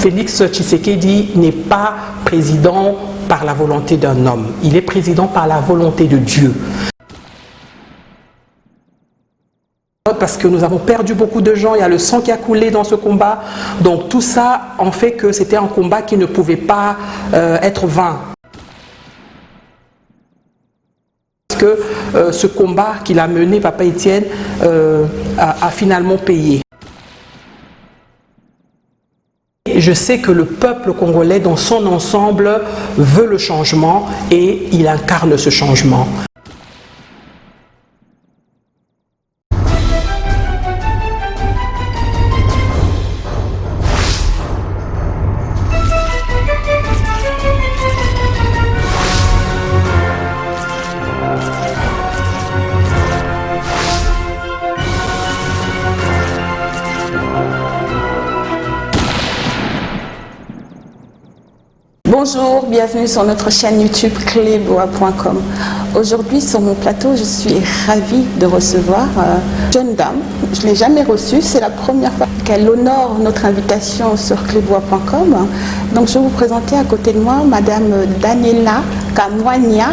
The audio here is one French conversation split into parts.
Félix Tshisekedi n'est pas président par la volonté d'un homme, il est président par la volonté de Dieu. Parce que nous avons perdu beaucoup de gens, il y a le sang qui a coulé dans ce combat, donc tout ça en fait que c'était un combat qui ne pouvait pas être vain. Parce que ce combat qu'il a mené, Papa Étienne, a finalement payé. Je sais que le peuple congolais dans son ensemble veut le changement et il incarne ce changement. Bonjour, bienvenue sur notre chaîne YouTube cleboa.com. Aujourd'hui sur mon plateau, je suis ravie de recevoir une jeune dame. Je ne l'ai jamais reçue, c'est la première fois qu'elle honore notre invitation sur cleboa.com. Donc je vais vous présenter à côté de moi Madame Daniela Kamwanya,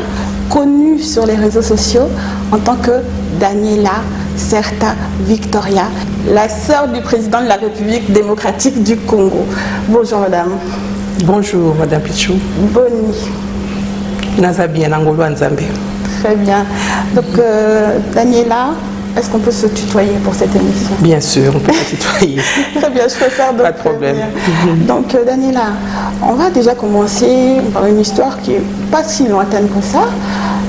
connue sur les réseaux sociaux en tant que Daniela Certa Victoria, la sœur du président de la République démocratique du Congo. Bonjour Madame. Bonjour Madame Pichou. Bonne nuit. Nazabien Angolo Nzambe. Très bien. Donc Daniela, est-ce qu'on peut se tutoyer pour cette émission? Bien sûr, on peut se tutoyer. Très bien, je préfère donc. Pas de problème. Donc Daniela, on va déjà commencer par une histoire qui n'est pas si lointaine que ça.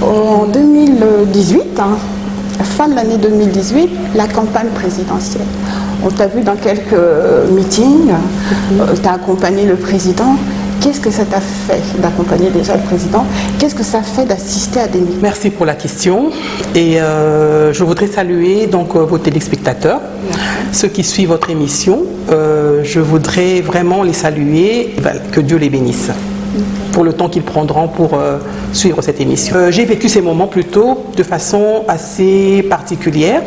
En 2018, fin de l'année 2018, la campagne présidentielle. On t'a vu dans quelques meetings, tu as accompagné le président. Qu'est-ce que ça t'a fait d'accompagner déjà le président? Qu'est-ce que ça fait d'assister à des meetings? Merci pour la question. Et je voudrais saluer donc vos téléspectateurs, ceux qui suivent votre émission. Je voudrais vraiment les saluer, que Dieu les bénisse pour le temps qu'ils prendront pour suivre cette émission. J'ai vécu ces moments plutôt de façon assez particulière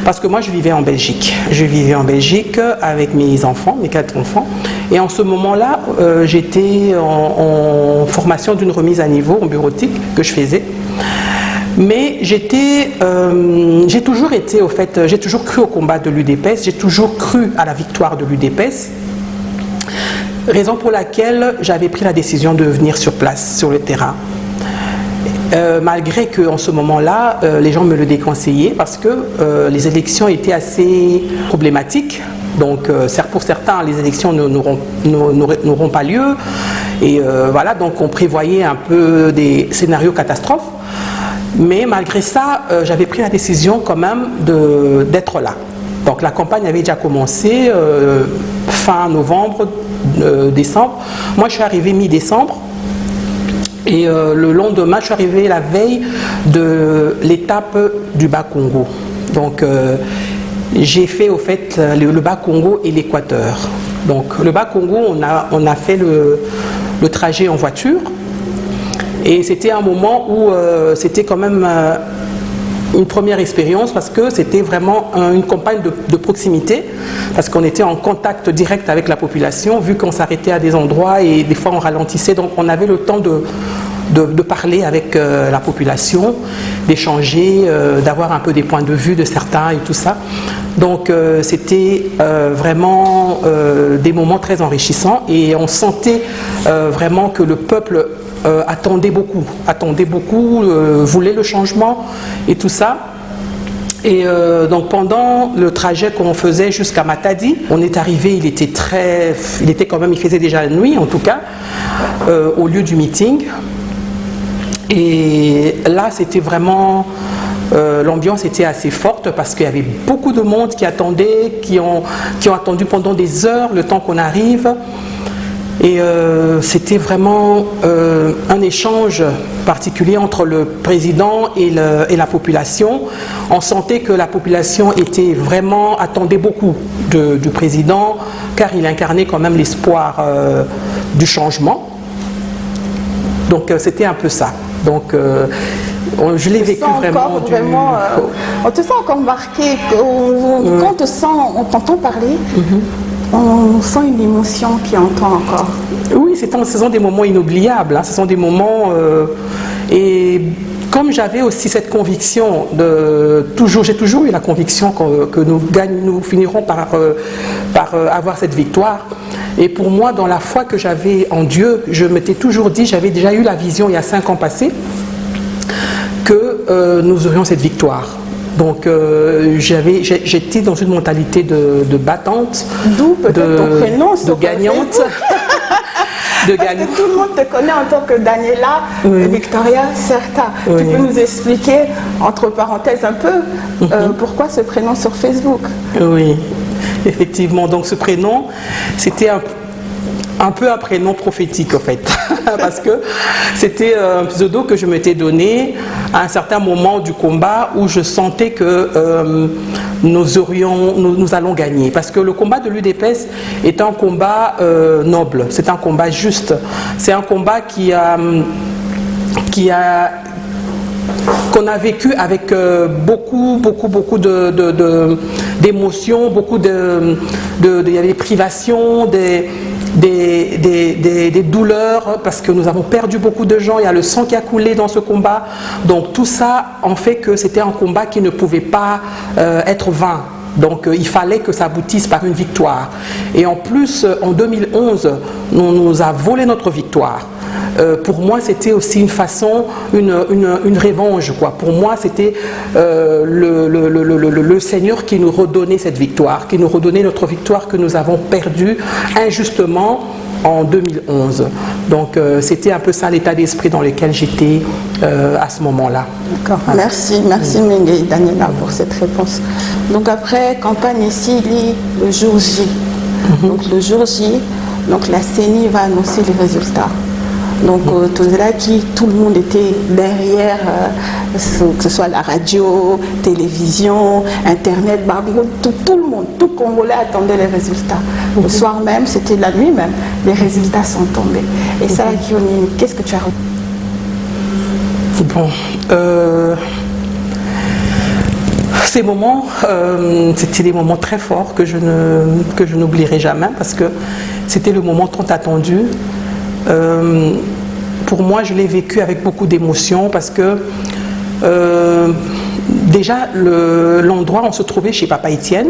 parce que moi je vivais en Belgique. Je vivais en Belgique avec mes enfants, mes 4 enfants. Et en ce moment-là, j'étais en formation d'une remise à niveau en bureautique que je faisais. Mais j'ai toujours été, au fait, j'ai toujours cru au combat de l'UDPS, j'ai toujours cru à la victoire de l'UDPS. Raison pour laquelle j'avais pris la décision de venir sur place, sur le terrain. Malgré qu'en ce moment-là, les gens me le déconseillaient parce que les élections étaient assez problématiques. Donc pour certains, les élections n'auront pas lieu. Et voilà, donc on prévoyait un peu des scénarios catastrophes. Mais malgré ça, j'avais pris la décision quand même d'être là. Donc la campagne avait déjà commencé fin novembre, décembre. Moi je suis arrivée mi-décembre et le lendemain je suis arrivée la veille de l'étape du Bas-Congo. Donc j'ai fait au fait le Bas-Congo et l'Équateur. Donc le Bas-Congo, on a fait le trajet en voiture et c'était un moment où c'était quand même une première expérience parce que c'était vraiment une campagne de proximité parce qu'on était en contact direct avec la population vu qu'on s'arrêtait à des endroits et des fois on ralentissait, donc on avait le temps de parler avec la population, d'échanger, d'avoir un peu des points de vue de certains et tout ça. Donc c'était vraiment des moments très enrichissants et on sentait vraiment que le peuple attendait beaucoup, voulait le changement et tout ça. Et donc pendant le trajet qu'on faisait jusqu'à Matadi, on est arrivé, il faisait déjà la nuit en tout cas, au lieu du meeting. Et là c'était vraiment, l'ambiance était assez forte parce qu'il y avait beaucoup de monde qui attendait, qui ont attendu pendant des heures le temps qu'on arrive. Et c'était vraiment un échange particulier entre le président et la population. On sentait que la population attendait beaucoup du président, car il incarnait quand même l'espoir du changement. Donc c'était un peu ça. Donc je l'ai vécu vraiment. On te sent encore marqué, quand on t'entend parler. On sent une émotion qui entend encore. Oui, ce sont des moments inoubliables, hein. Ce sont des moments... et comme j'avais aussi cette conviction, j'ai toujours eu la conviction que nous finirons par avoir cette victoire. Et pour moi, dans la foi que j'avais en Dieu, je m'étais toujours dit, j'avais déjà eu la vision il y a 5 ans passés, que nous aurions cette victoire. Donc j'étais dans une mentalité de battante, d'où peut-être ton prénom, de gagnante. Parce que tout le monde te connaît en tant que Daniela Victoria Certa. Oui. Tu peux nous expliquer, entre parenthèses un peu, pourquoi ce prénom sur Facebook? Oui, effectivement. Donc ce prénom, c'était un peu un prénom prophétique en fait, parce que c'était un pseudo que je m'étais donné à un certain moment du combat où je sentais que nous allons gagner, parce que le combat de l'UDPS est un combat noble, c'est un combat juste, c'est un combat qu'on a vécu avec beaucoup d'émotions, il y avait des privations, des douleurs, parce que nous avons perdu beaucoup de gens, il y a le sang qui a coulé dans ce combat. Donc tout ça en fait que c'était un combat qui ne pouvait pas être vain. Donc il fallait que ça aboutisse par une victoire. Et en plus, en 2011, on nous a volé notre victoire. Pour moi, c'était aussi une façon, une revanche, quoi. Pour moi, c'était le Seigneur qui nous redonnait cette victoire, qui nous redonnait notre victoire que nous avons perdue injustement en 2011. Donc, c'était un peu ça l'état d'esprit dans lequel j'étais à ce moment-là. D'accord. Voilà. Merci Mengue Daniela pour cette réponse. Donc après, campagne ici, le jour J. Donc le jour J, donc la CENI va annoncer les résultats. Donc tout le monde était derrière, que ce soit la radio, télévision, internet, tout le monde, tout Congolais attendait les résultats. Le soir même, c'était la nuit même, les résultats sont tombés. Et ça, Kioni, qu'est-ce que tu as retenu? Bon, ces moments, c'était des moments très forts que je n'oublierai jamais, parce que c'était le moment tant attendu. Pour moi, je l'ai vécu avec beaucoup d'émotion, parce que déjà l'endroit où on se trouvait chez Papa Étienne,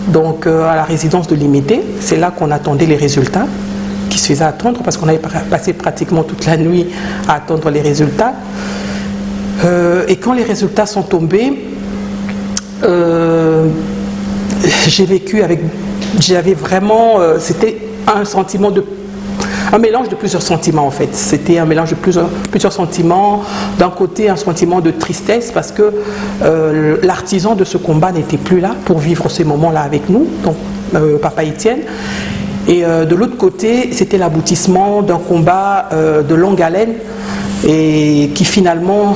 donc à la résidence de l'Imédé, c'est là qu'on attendait les résultats, qui se faisaient attendre parce qu'on avait passé pratiquement toute la nuit à attendre les résultats. Et quand les résultats sont tombés, j'avais vraiment, c'était un mélange de plusieurs sentiments en fait. C'était un mélange de plusieurs sentiments. D'un côté, un sentiment de tristesse parce que l'artisan de ce combat n'était plus là pour vivre ces moments-là avec nous, donc Papa Étienne. Et de l'autre côté, c'était l'aboutissement d'un combat de longue haleine et qui finalement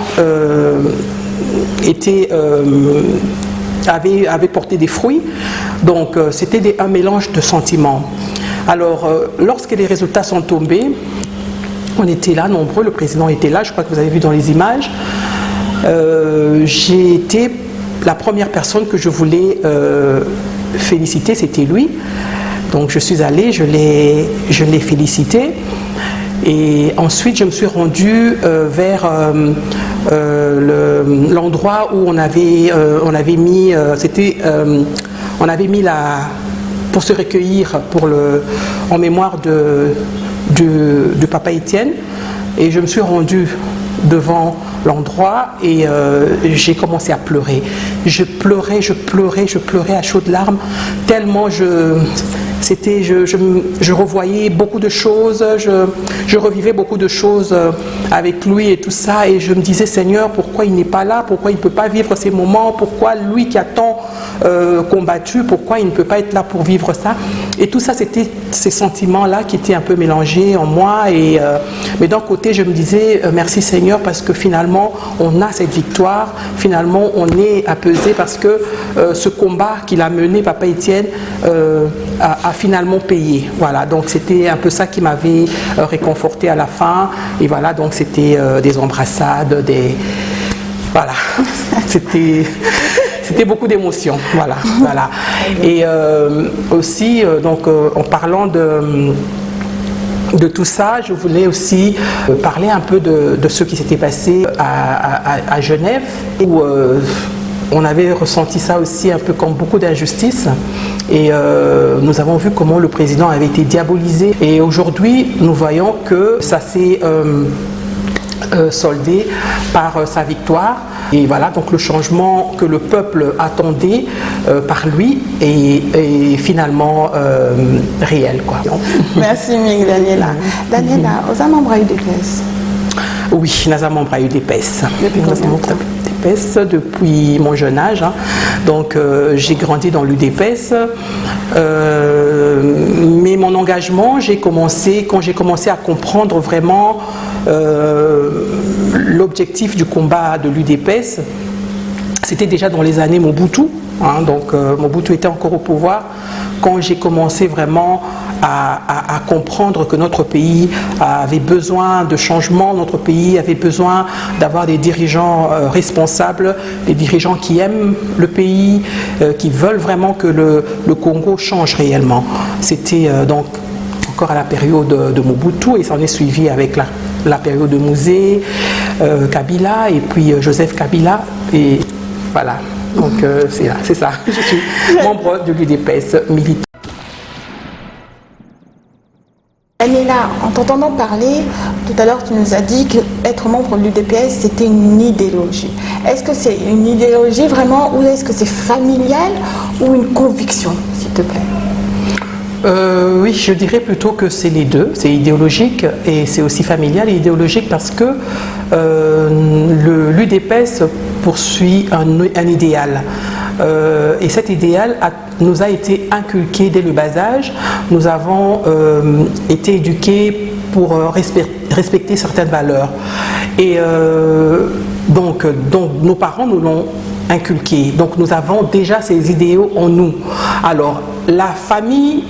avait porté des fruits. Donc c'était un mélange de sentiments. Alors, lorsque les résultats sont tombés, on était là, nombreux, le président était là, je crois que vous avez vu dans les images. J'ai été la première personne que je voulais féliciter, c'était lui. Donc je suis allée, je l'ai félicité. Et ensuite, je me suis rendue vers l'endroit où on avait mis pour se recueillir en mémoire de Papa Étienne. Et je me suis rendue devant l'endroit et j'ai commencé à pleurer. Je pleurais à chaudes larmes, tellement je revoyais beaucoup de choses, je revivais beaucoup de choses avec lui et tout ça, et je me disais, Seigneur, pourquoi il n'est pas là, pourquoi il ne peut pas vivre ces moments, pourquoi lui qui a tant combattu, pourquoi il ne peut pas être là pour vivre ça. Et tout ça, c'était ces sentiments-là qui étaient un peu mélangés en moi, mais d'un côté, je me disais, merci Seigneur, parce que finalement, on a cette victoire, finalement, on est apaisé, parce que ce combat qu'il a mené, Papa Étienne, a finalement payé. Voilà, donc c'était un peu ça qui m'avait réconforté à la fin. Et voilà, donc c'était des embrassades, voilà. C'était c'était beaucoup d'émotions, voilà, voilà. Et aussi, donc, en parlant de tout ça, je voulais aussi parler un peu de ce qui s'était passé à Genève, où on avait ressenti ça aussi un peu comme beaucoup d'injustice. Et nous avons vu comment le président avait été diabolisé. Et aujourd'hui, nous voyons que ça s'est soldé par sa victoire. Et voilà, donc le changement que le peuple attendait par lui est finalement réel, quoi. Merci, Ming Daniela. Daniela, aux membres UDPS. Oui, nous avons membre UDPS. Depuis combien de temps? Depuis mon jeune âge, hein. Donc j'ai grandi dans l'UDPS, mais mon engagement, quand j'ai commencé à comprendre vraiment l'objectif du combat de l'UDPS, c'était déjà dans les années Mobutu, hein. Donc Mobutu était encore au pouvoir quand j'ai commencé vraiment à comprendre que notre pays avait besoin de changement, notre pays avait besoin d'avoir des dirigeants responsables, des dirigeants qui aiment le pays, qui veulent vraiment que le Congo change réellement. C'était donc encore à la période de Mobutu et ça en est suivi avec la période de Mouzé, Kabila et puis Joseph Kabila et voilà. Donc c'est ça, je suis membre de l'UDPS militant. Daniela, en t'entendant parler, tout à l'heure tu nous as dit qu'être membre de l'UDPS c'était une idéologie. Est-ce que c'est une idéologie vraiment ou est-ce que c'est familial ou une conviction, s'il te plaît? Oui, je dirais plutôt que c'est les deux. C'est idéologique et c'est aussi familial et idéologique parce que l'UDPS poursuit un idéal. Et cet idéal nous a été inculqué dès le bas âge. Nous avons été éduqués pour respecter certaines valeurs. Et donc nos parents nous l'ont inculqué. Donc nous avons déjà ces idéaux en nous. Alors la famille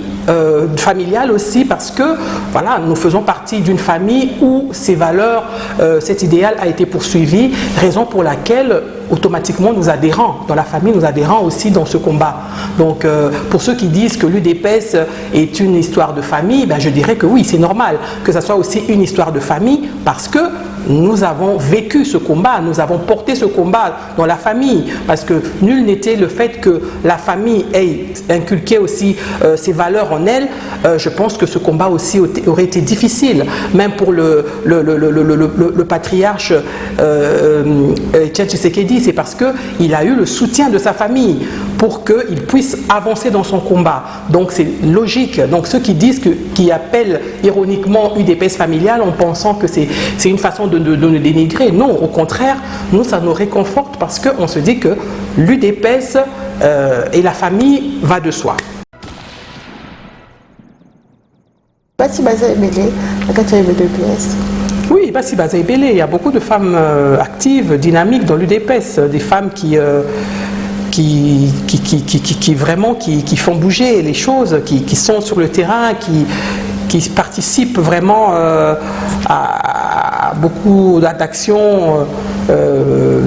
familiale aussi parce que voilà, nous faisons partie d'une famille où ces valeurs, cet idéal a été poursuivi, raison pour laquelle automatiquement nous adhérons, dans la famille nous adhérons aussi dans ce combat. Donc pour ceux qui disent que l'UDPS est une histoire de famille, ben, je dirais que oui, c'est normal que ça soit aussi une histoire de famille parce que nous avons vécu ce combat, nous avons porté ce combat dans la famille parce que nul n'était le fait que la famille ait inculqué aussi ces valeurs en elle. Je pense que ce combat aussi aurait été difficile, même pour le patriarche Etienne Tshisekedi, c'est parce qu'il a eu le soutien de sa famille pour qu'il puisse avancer dans son combat. Donc c'est logique. Donc ceux qui disent, qui appellent ironiquement UDPS familiale en pensant que c'est une façon de nous dénigrer, non, au contraire, nous ça nous réconforte parce qu'on se dit que l'UDPS et la famille va de soi. Basi Baza Ebele, la 4e UDPS. Oui, Basi Baza Ebele, il y a beaucoup de femmes actives, dynamiques dans l'UDPS, des femmes qui vraiment qui font bouger les choses, qui sont sur le terrain, qui participent vraiment à beaucoup d'actions.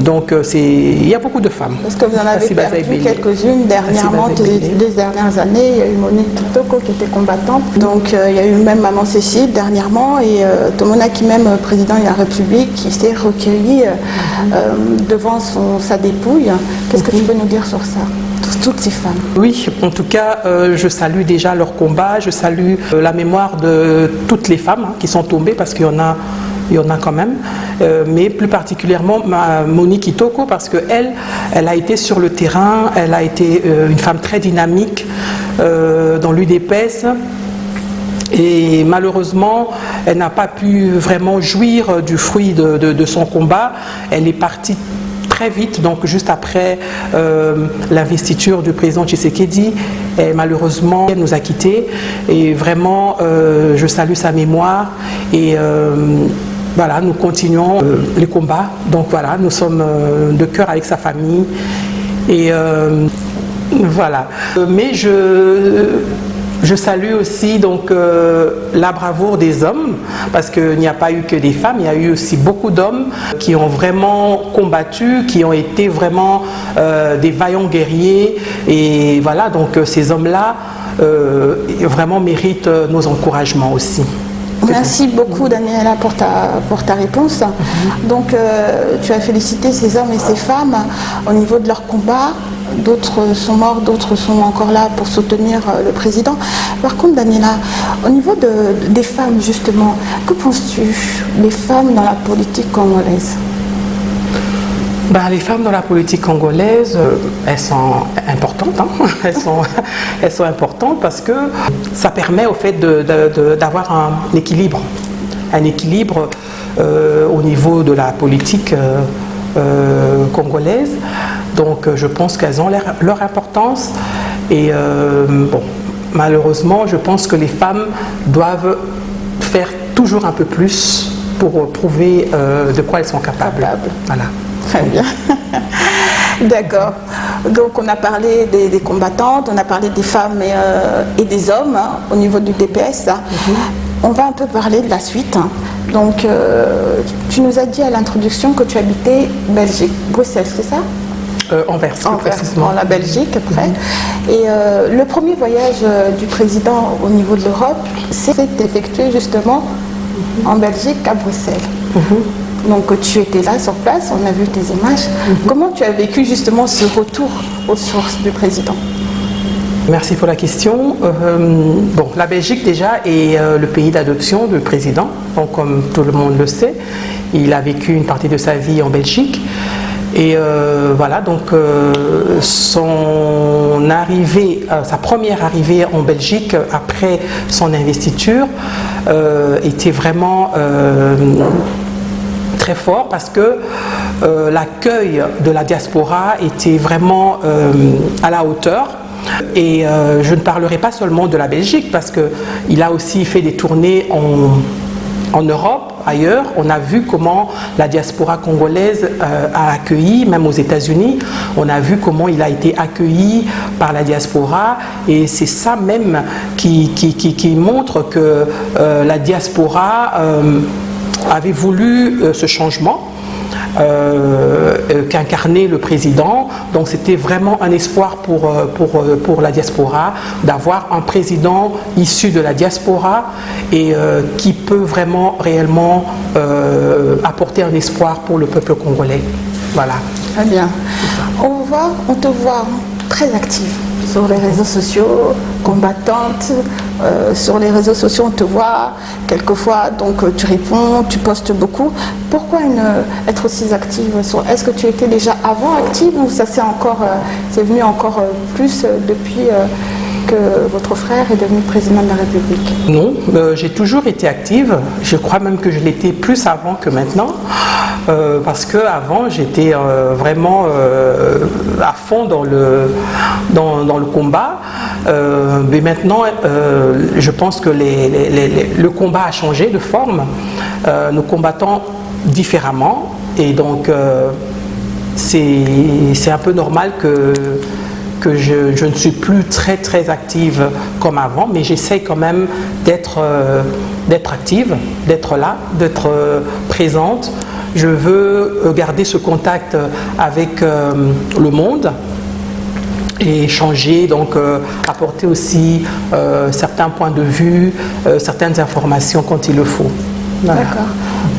Donc il y a beaucoup de femmes. Parce que vous en avez perdu quelques-unes dernièrement, les dernières années. Il y a eu Monique Kitoko qui était combattante. Donc il y a eu même Maman Cécile dernièrement et Tomonaki même président de la République qui s'est recueilli devant sa dépouille. Qu'est-ce que tu peux nous dire sur ça? Toutes ces femmes. Oui, en tout cas, je salue déjà leur combat, je salue la mémoire de toutes les femmes qui sont tombées parce qu'il y en a quand même, mais plus particulièrement Monique Kitoko parce qu'elle a été sur le terrain, elle a été une femme très dynamique dans l'UDPS. Et malheureusement, elle n'a pas pu vraiment jouir du fruit de son combat. Elle est partie très vite, donc juste après l'investiture du président Tshisekedi, et malheureusement elle nous a quittés et vraiment je salue sa mémoire et voilà, nous continuons les combats, donc voilà, nous sommes de cœur avec sa famille et voilà, mais Je salue aussi donc la bravoure des hommes, parce qu'il n'y a pas eu que des femmes, il y a eu aussi beaucoup d'hommes qui ont vraiment combattu, qui ont été vraiment des vaillants guerriers. Et voilà, donc ces hommes-là vraiment méritent nos encouragements aussi. Merci beaucoup Daniela pour ta réponse. Donc tu as félicité ces hommes et ces femmes au niveau de leur combat. D'autres sont morts, d'autres sont encore là pour soutenir le président. Par contre Daniela, au niveau des femmes justement, que penses-tu des femmes dans la politique congolaise? Les femmes dans la politique congolaise, elles sont importantes. Elles sont importantes parce que ça permet au fait d'avoir un équilibre. Un équilibre au niveau de la politique congolaise. Donc je pense qu'elles ont leur importance. Et malheureusement, je pense que les femmes doivent faire toujours un peu plus pour prouver de quoi elles sont capables. Voilà. Très bien. D'accord. Donc on a parlé des combattantes, on a parlé des femmes et des hommes au niveau du DPS. On va un peu parler de la suite. Donc tu nous as dit à l'introduction que tu habitais Belgique, Bruxelles, c'est ça? Anvers, précisément. La Belgique, après. Et le premier voyage du président au niveau de l'Europe s'est effectué justement en Belgique, à Bruxelles. Donc tu étais là sur place, on a vu tes images. Comment tu as vécu justement ce retour aux sources du président? Merci pour la question. La Belgique déjà est le pays d'adoption du président. Donc comme tout le monde le sait, il a vécu une partie de sa vie en Belgique. Et voilà, donc son arrivée, sa première arrivée en Belgique après son investiture était vraiment très fort parce que l'accueil de la diaspora était vraiment à la hauteur. Et je ne parlerai pas seulement de la Belgique parce qu'il a aussi fait des tournées en Europe, ailleurs. On a vu comment la diaspora congolaise a accueilli, même aux États-Unis, on a vu comment il a été accueilli par la diaspora. Et c'est ça même qui montre que la diaspora avait voulu ce changement qu'incarnait le président. Donc c'était vraiment un espoir pour la diaspora d'avoir un président issu de la diaspora et qui peut vraiment réellement apporter un espoir pour le peuple congolais. Voilà. Très bien. On te voit très active sur les réseaux sociaux, combattante. Sur les réseaux sociaux, on te voit quelquefois, donc tu réponds, tu postes beaucoup. Pourquoi être aussi active? Est-ce que tu étais déjà avant active ou ça c'est venu encore plus depuis que votre frère est devenu président de la République? Non, j'ai toujours été active. Je crois même que je l'étais plus avant que maintenant. Parce qu'avant, j'étais vraiment à fond dans le combat. Mais maintenant, je pense que le combat a changé de forme. Nous combattons différemment. Et donc, c'est un peu normal que je ne suis plus très très active comme avant, mais j'essaie quand même d'être active, d'être là, d'être présente. Je veux garder ce contact avec le monde et échanger, donc apporter aussi certains points de vue, certaines informations quand il le faut. Voilà. D'accord.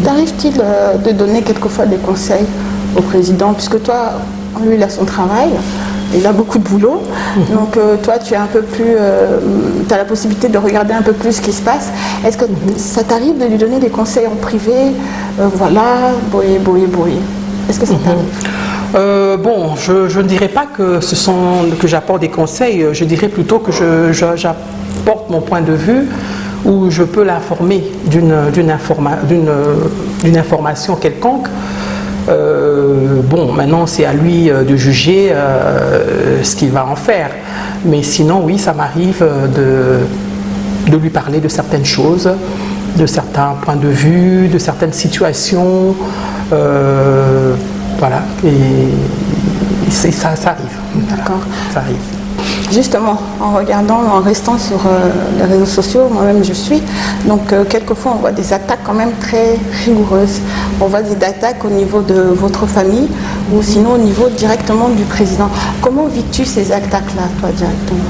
T'arrive-t-il de donner quelquefois des conseils au président, puisque toi, lui, il a son travail, il a beaucoup de boulot, donc toi, tu es un peu plus, tu as la possibilité de regarder un peu plus ce qui se passe. Est-ce que ça t'arrive de lui donner des conseils en privé, voilà, boyer. Est-ce que ça t'arrive? Je ne dirais pas que j'apporte des conseils, je dirais plutôt que j'apporte mon point de vue où je peux l'informer d'une information quelconque. Maintenant c'est à lui de juger ce qu'il va en faire. Mais sinon, oui, ça m'arrive de lui parler de certaines choses, de certains points de vue, de certaines situations. Voilà. Et ça arrive. D'accord. Ça arrive. Justement, en regardant, en restant sur les réseaux sociaux, moi-même je suis, donc quelquefois on voit des attaques quand même très rigoureuses. On voit des attaques au niveau de votre famille ou sinon au niveau directement du président. Comment vis-tu ces attaques-là, toi, directement?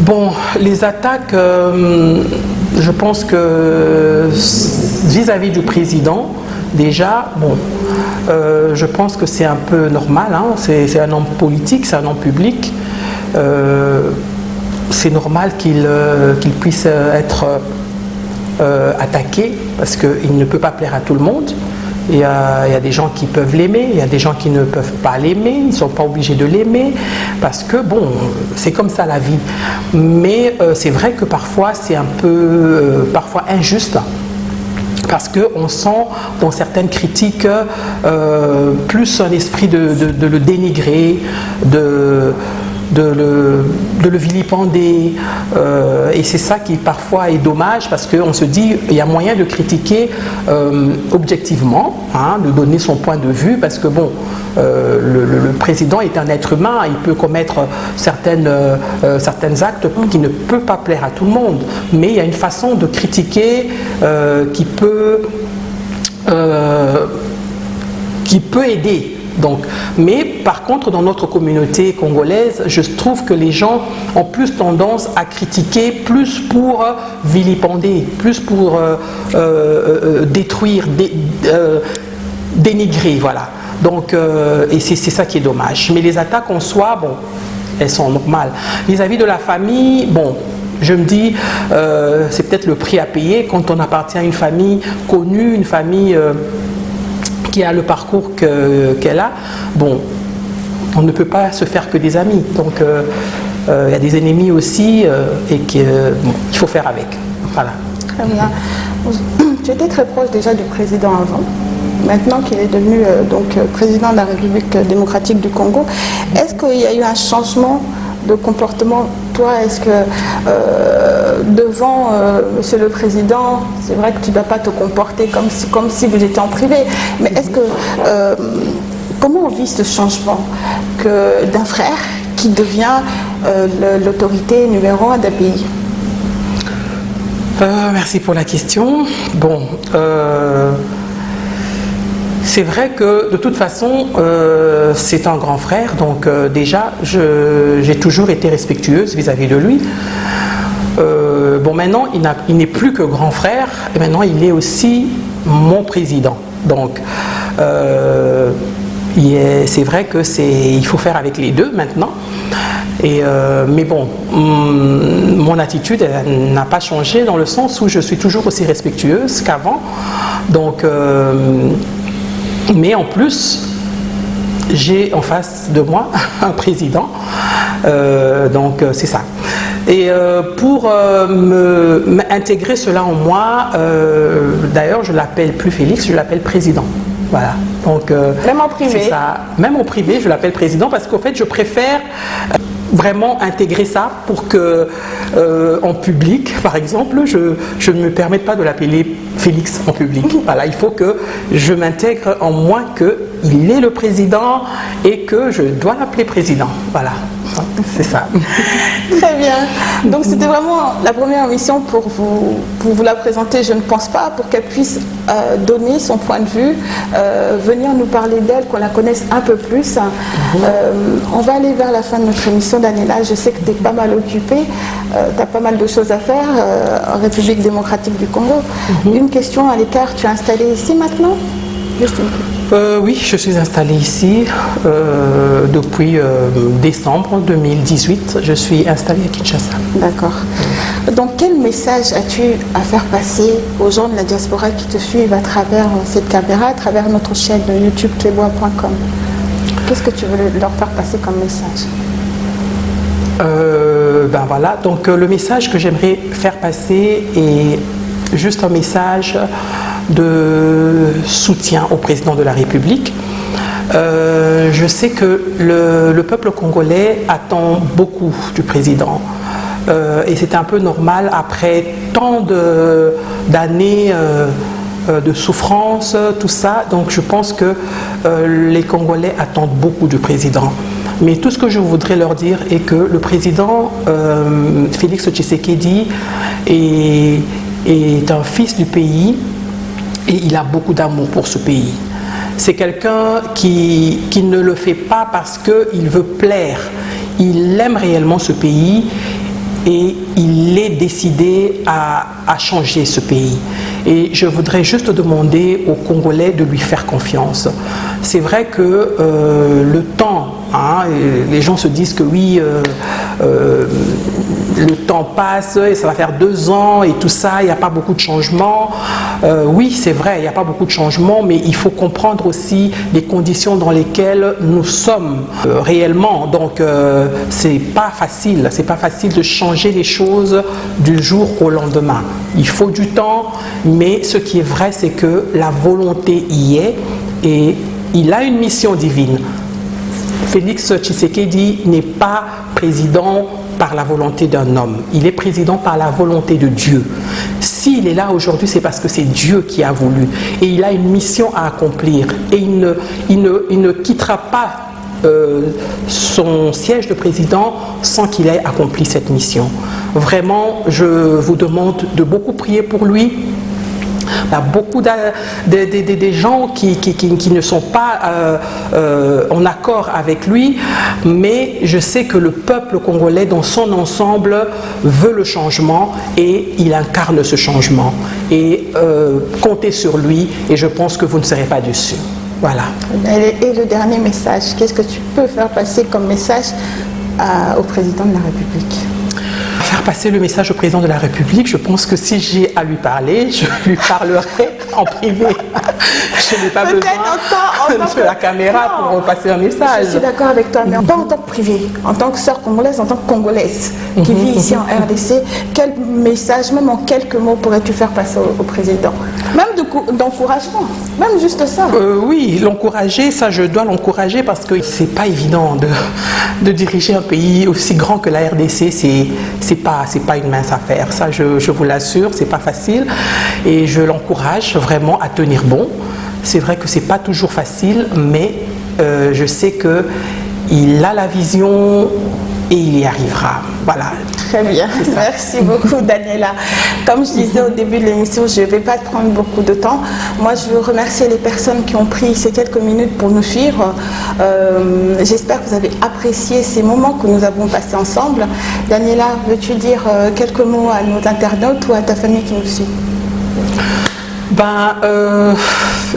Bon, les attaques, je pense que vis-à-vis du président, déjà, bon, je pense que c'est un peu normal, hein, c'est un homme politique, c'est un homme public. C'est normal qu'il puisse être attaqué parce qu'il ne peut pas plaire à tout le monde. Il y a des gens qui peuvent l'aimer, il y a des gens qui ne peuvent pas l'aimer, ils ne sont pas obligés de l'aimer, parce que bon, c'est comme ça la vie. Mais c'est vrai que parfois c'est un peu parfois injuste, parce qu'on sent dans certaines critiques plus un esprit de le dénigrer, de le vilipender, et c'est ça qui parfois est dommage, parce qu'on se dit il y a moyen de critiquer objectivement, hein, de donner son point de vue, parce que bon, le président est un être humain, il peut commettre certains actes qui ne peuvent pas plaire à tout le monde, mais il y a une façon de critiquer qui peut aider. Donc, mais par contre, dans notre communauté congolaise, je trouve que les gens ont plus tendance à critiquer, plus pour vilipender, plus pour détruire, dénigrer, voilà. Donc, et c'est ça qui est dommage. Mais les attaques en soi, bon, elles sont normales. Vis-à-vis de la famille, bon, je me dis, c'est peut-être le prix à payer quand on appartient à une famille connue, une famille qui a le parcours qu'elle a. Bon, on ne peut pas se faire que des amis. Donc, il y a des ennemis aussi et qu'il faut faire avec. Voilà. Très bien. Tu étais très proche déjà du président avant. Maintenant qu'il est devenu président de la République démocratique du Congo, est-ce qu'il y a eu un changement de comportement? Toi, est-ce que devant Monsieur le Président, c'est vrai que tu ne dois pas te comporter comme si vous étiez en privé, mais est-ce que comment on vit ce changement d'un frère qui devient l'autorité numéro 1 d'un pays? Merci pour la question. Bon, c'est vrai que de toute façon, c'est un grand frère, donc déjà, j'ai toujours été respectueuse vis-à-vis de lui. Bon, maintenant, il n'est plus que grand frère, et maintenant, il est aussi mon président. Donc, c'est vrai que il faut faire avec les deux maintenant. Mais bon, mon attitude n'a pas changé dans le sens où je suis toujours aussi respectueuse qu'avant. Donc, mais en plus, j'ai en face de moi un président, donc c'est ça. Et pour intégrer cela en moi, d'ailleurs je l'appelle plus Félix, je l'appelle président. Voilà. Donc, même en privé. C'est ça. Même en privé, je l'appelle président parce qu'en fait, je préfère vraiment intégrer ça pour que en public, par exemple, je ne me permette pas de l'appeler Félix en public. Voilà, il faut que je m'intègre en moi qu'il est le président et que je dois l'appeler président. Voilà, c'est ça. Très bien. Donc c'était vraiment la première émission pour vous la présenter, je ne pense pas, pour qu'elle puisse donner son point de vue, venir nous parler d'elle, qu'on la connaisse un peu plus. On va aller vers la fin de notre émission, Daniela. Je sais que tu es pas mal occupée, tu as pas mal de choses à faire en République démocratique du Congo. Une question à l'écart, tu es installée ici maintenant? Oui, je suis installée ici depuis décembre 2018. Je suis installée à Kinshasa. D'accord. Donc, quel message as-tu à faire passer aux gens de la diaspora qui te suivent à travers cette caméra, à travers notre chaîne YouTube clébois.com? Qu'est-ce que tu veux leur faire passer comme message? Ben voilà, donc le message que j'aimerais faire passer est juste un message de soutien au président de la République. Je sais que le peuple congolais attend beaucoup du président et c'est un peu normal après tant d'années de souffrance, tout ça. Donc je pense que les Congolais attendent beaucoup du président. Mais tout ce que je voudrais leur dire est que le président Félix Tshisekedi est un fils du pays et il a beaucoup d'amour pour ce pays. C'est quelqu'un qui ne le fait pas parce qu'il veut plaire. Il aime réellement ce pays et il est décidé à changer ce pays. Et je voudrais juste demander aux Congolais de lui faire confiance. C'est vrai que le temps, les gens se disent que oui, le temps passe et ça va faire 2 ans et tout ça, il n'y a pas beaucoup de changements. Oui, c'est vrai, il n'y a pas beaucoup de changements, mais il faut comprendre aussi les conditions dans lesquelles nous sommes réellement. Donc, c'est pas facile de changer les choses du jour au lendemain. Il faut du temps, mais ce qui est vrai, c'est que la volonté y est et il a une mission divine. Félix Tshisekedi n'est pas président par la volonté d'un homme. Il est président par la volonté de Dieu. S'il est là aujourd'hui, c'est parce que c'est Dieu qui a voulu. Et il a une mission à accomplir. Et il ne quittera pas son siège de président sans qu'il ait accompli cette mission. Vraiment, je vous demande de beaucoup prier pour lui. Il y a beaucoup des gens qui ne sont pas en accord avec lui, mais je sais que le peuple congolais dans son ensemble veut le changement et il incarne ce changement. Et comptez sur lui et je pense que vous ne serez pas déçus. Voilà. Et le dernier message, qu'est-ce que tu peux faire passer comme message au président de la République ? Faire passer le message au président de la République, je pense que si j'ai à lui parler, je lui parlerai en privé. Je n'ai pas besoin de la caméra pour passer un message. Je suis d'accord avec toi, mais pas en tant que privée, en tant que sœur congolaise, en tant que congolaise qui vit ici en RDC, quel message, même en quelques mots, pourrais-tu faire passer au président ? Même d'encouragement, même juste ça. Oui, l'encourager, ça je dois l'encourager parce que c'est pas évident de diriger un pays aussi grand que la RDC, c'est pas une mince affaire. Ça, je vous l'assure, c'est pas facile. Et je l'encourage vraiment à tenir bon. C'est vrai que c'est pas toujours facile, mais je sais que il a la vision et il y arrivera. Voilà. Très bien. Merci beaucoup, Daniela. Comme je disais au début de l'émission, je ne vais pas te prendre beaucoup de temps. Moi, je veux remercier les personnes qui ont pris ces quelques minutes pour nous suivre. J'espère que vous avez apprécié ces moments que nous avons passés ensemble. Daniela, veux-tu dire quelques mots à nos internautes ou à ta famille qui nous suit ?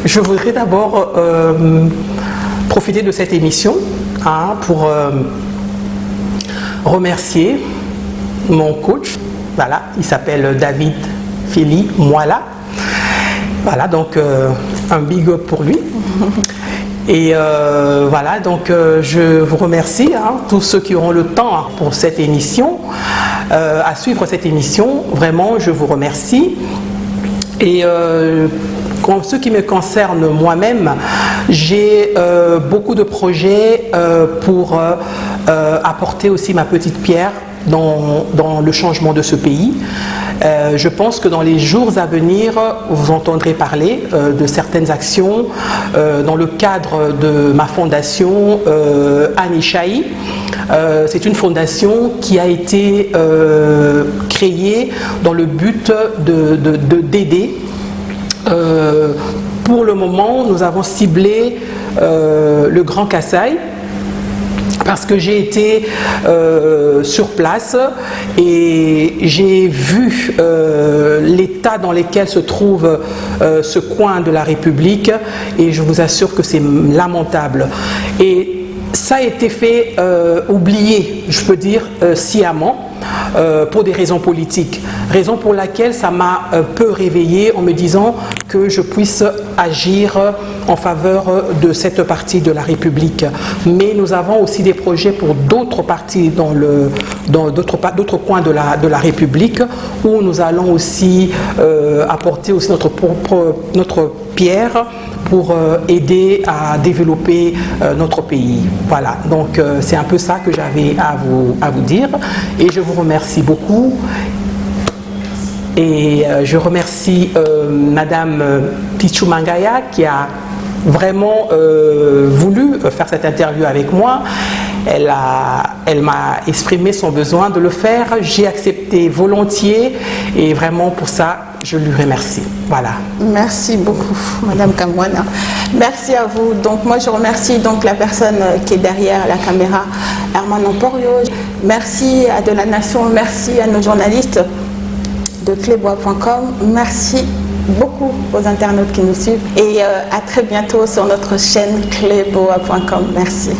Je voudrais d'abord profiter de cette émission pour remercier mon coach. Voilà, il s'appelle David Feli Moala. Voilà, donc un big up pour lui. Et voilà, donc je vous remercie, tous ceux qui auront le temps pour cette émission, à suivre cette émission. Vraiment, je vous remercie. Et en ce qui me concerne moi-même, j'ai beaucoup de projets pour apporter aussi ma petite pierre dans le changement de ce pays. Je pense que dans les jours à venir, vous entendrez parler de certaines actions dans le cadre de ma fondation Anishaï. C'est une fondation qui a été créée dans le but d'aider. Pour le moment, nous avons ciblé le Grand Kasaï, parce que j'ai été sur place et j'ai vu l'état dans lequel se trouve ce coin de la République et je vous assure que c'est lamentable. Et ça a été fait oublier, je peux dire, sciemment. Pour des raisons politiques, raison pour laquelle ça m'a peu réveillée en me disant que je puisse agir en faveur de cette partie de la République. Mais nous avons aussi des projets pour d'autres parties dans d'autres coins de la République où nous allons aussi apporter aussi notre pierre pour aider à développer notre pays. Voilà, donc c'est un peu ça que j'avais à vous dire et je vous remercie beaucoup et je remercie Madame Pichou Mangaya qui a vraiment voulu faire cette interview avec moi Elle m'a exprimé son besoin de le faire. J'ai accepté volontiers et vraiment pour ça, je lui remercie. Voilà. Merci beaucoup, Madame Kamwana. Merci à vous. Donc moi, je remercie donc la personne qui est derrière la caméra, Herman Emporio. Merci à De la Nation, merci à nos journalistes de clébois.com. Merci beaucoup aux internautes qui nous suivent et à très bientôt sur notre chaîne clébois.com. Merci.